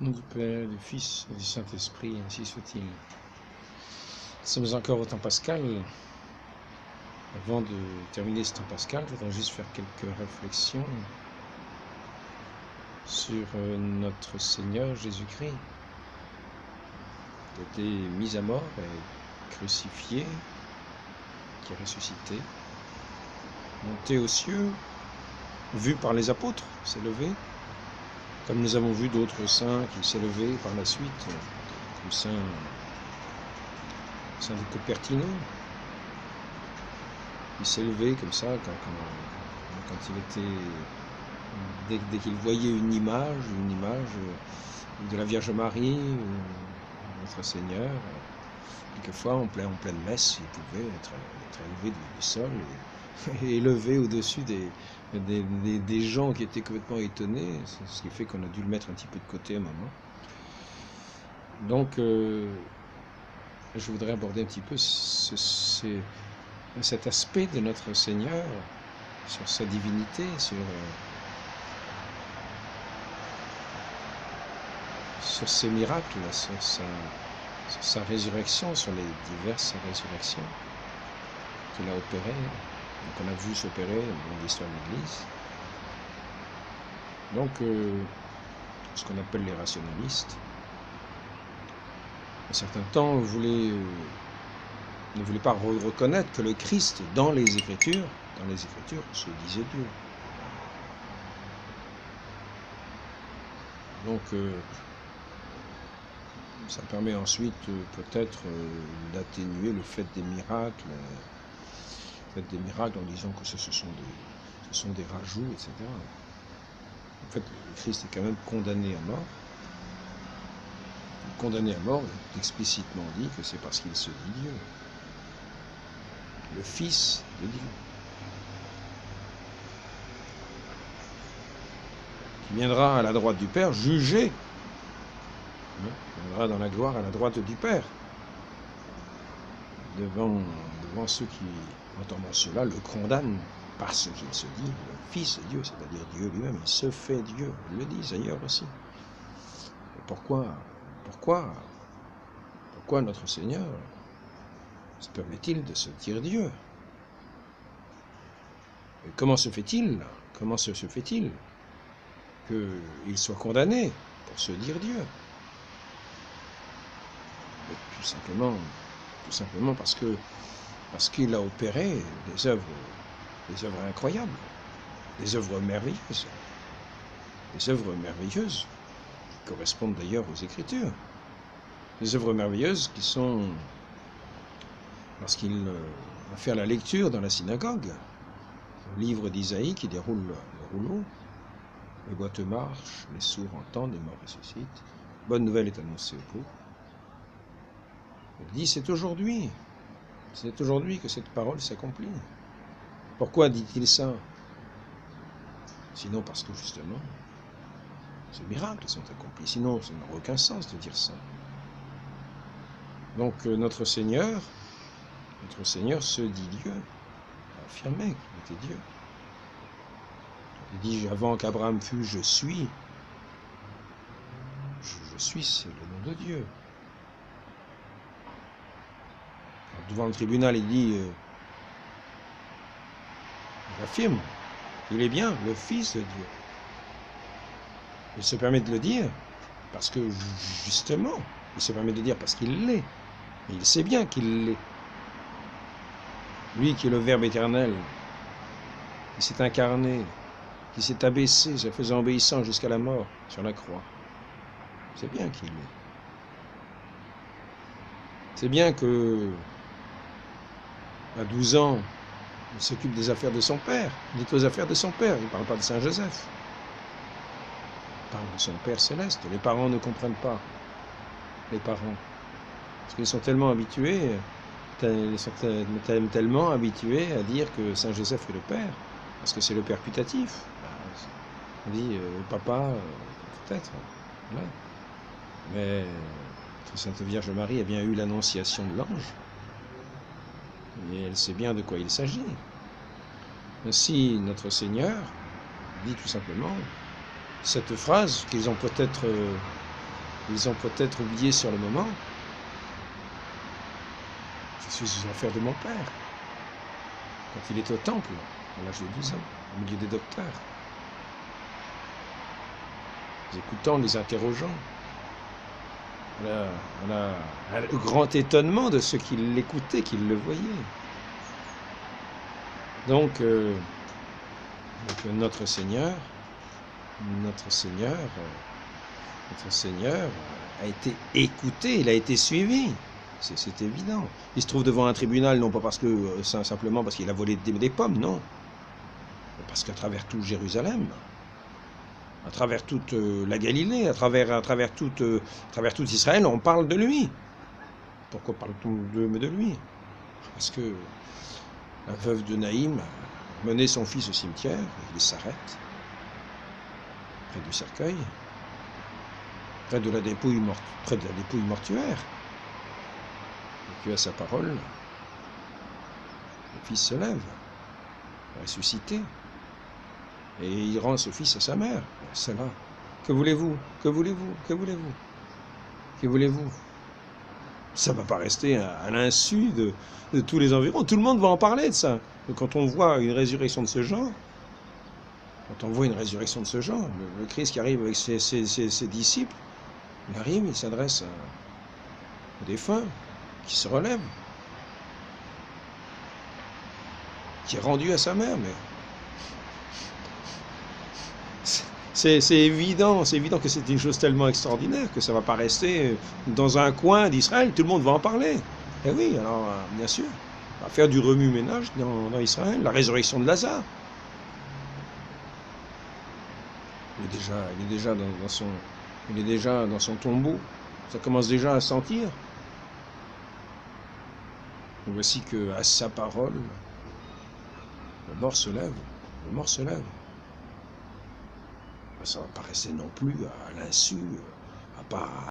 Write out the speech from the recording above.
Au nom du Père, du Fils et du Saint-Esprit, ainsi soit-il. Nous sommes encore au temps pascal. Avant de terminer ce temps pascal, je voudrais juste faire quelques réflexions sur notre Seigneur Jésus-Christ, qui a été mis à mort et crucifié, qui est ressuscité, monté aux cieux, vu par les apôtres, s'est levé, comme nous avons vu d'autres saints qui s'est levé par la suite, comme saint de Cupertino, il s'est levé comme ça quand il était, dès qu'il voyait une image de la Vierge Marie, notre Seigneur, quelquefois en pleine messe, il pouvait être élevé du sol et élevé au-dessus des gens qui étaient complètement étonnés, ce qui fait qu'on a dû le mettre un petit peu de côté à un moment. Donc, je voudrais aborder un petit peu cet aspect de notre Seigneur, sur sa divinité, sur ses miracles, sur sa résurrection, sur les diverses résurrections qu'il a opérées, qu'on a vu s'opérer dans l'histoire de l'Église. Donc, ce qu'on appelle les rationalistes, un certain temps, ne voulaient pas reconnaître que le Christ, dans les Écritures, se disait Dieu. Donc, ça permet ensuite peut-être d'atténuer le fait des miracles, en disant que ce sont des rajouts, etc. En fait, le Christ est quand même condamné à mort. Condamné à mort, il est explicitement dit que c'est parce qu'il se dit Dieu. Le Fils de Dieu. Qui viendra à la droite du Père juger. Il viendra dans la gloire à la droite du Père. Devant ceux qui, entendant cela, le condamnent parce qu'il se dit le Fils de Dieu, c'est-à-dire Dieu lui-même. Il se fait Dieu. Ils le disent ailleurs aussi. Et pourquoi notre Seigneur se permet-il de se dire Dieu? Et comment se fait-il qu'il soit condamné pour se dire Dieu? Tout simplement parce qu'il a opéré des œuvres incroyables, des œuvres merveilleuses, qui correspondent d'ailleurs aux Écritures, des œuvres merveilleuses qui sont, lorsqu'il va faire la lecture dans la synagogue, le livre d'Isaïe qui déroule le rouleau, les boiteux marchent, les sourds entendent, les morts ressuscitent, bonne nouvelle est annoncée aux pauvres. Il dit, c'est aujourd'hui que cette parole s'accomplit. Pourquoi dit-il ça? Sinon parce que justement, ces miracles sont accomplis. Sinon, ça n'aurait aucun sens de dire ça. Donc notre Seigneur se dit Dieu, a affirmé qu'il était Dieu. Il dit, avant qu'Abraham fût, je suis. Je suis, c'est le nom de Dieu. Alors, devant le tribunal, il dit, il affirme qu'il est bien le Fils de Dieu. Il se permet de le dire parce que, justement, il se permet de le dire parce qu'il l'est. Et il sait bien qu'il l'est. Lui qui est le Verbe éternel, qui s'est incarné, qui s'est abaissé, se faisant obéissant jusqu'à la mort sur la croix. C'est bien qu'il l'est. C'est bien que, à 12 ans, il s'occupe des affaires de son père. Il est aux affaires de son père. Il ne parle pas de Saint Joseph. Il parle de son Père céleste. Les parents ne comprennent pas. Les parents. Parce qu'ils sont tellement habitués, à dire que Saint Joseph est le Père. Parce que c'est le Père putatif. On dit papa, peut-être. Ouais. Mais Sainte Vierge Marie a bien eu l'annonciation de l'ange. Et elle sait bien de quoi il s'agit. Ainsi, notre Seigneur dit tout simplement cette phrase qu'ils ont peut-être Ils ont peut-être oublié sur le moment. Je suis aux affaires de mon père. Quand il était au temple, à l'âge de 12 ans, au milieu des docteurs, les écoutant, les interrogeant. Le grand étonnement de ceux qui l'écoutaient, qui le voyaient. Donc, notre Seigneur a été écouté, il a été suivi. C'est évident. Il se trouve devant un tribunal, non pas parce que simplement parce qu'il a volé des pommes, non. Mais parce qu'à travers tout Jérusalem, à travers toute la Galilée, à travers tout Israël, on parle de lui. Pourquoi parle-t-on de lui? Parce que la veuve de Naïm a mené son fils au cimetière, il s'arrête, près du cercueil, près de la dépouille mortuaire. Et puis à sa parole, le fils se lève, ressuscité, et il rend ce fils à sa mère. Cela, que voulez-vous? Que voulez-vous? Que voulez-vous? Que voulez-vous? Ça ne va pas rester à l'insu de tous les environs. Tout le monde va en parler de ça. Et quand on voit une résurrection de ce genre, le Christ qui arrive avec ses disciples, il arrive, il s'adresse aux défunts, qui se relève, qui est rendu à sa mère, mais c'est évident que c'est une chose tellement extraordinaire que ça ne va pas rester dans un coin d'Israël, tout le monde va en parler. Eh oui, alors bien sûr, on va faire du remue-ménage dans Israël, la résurrection de Lazare. Il est déjà dans son tombeau, ça commence déjà à sentir. Voici que à sa parole, le mort se lève. Ça ne va pas rester non plus à l'insu, à part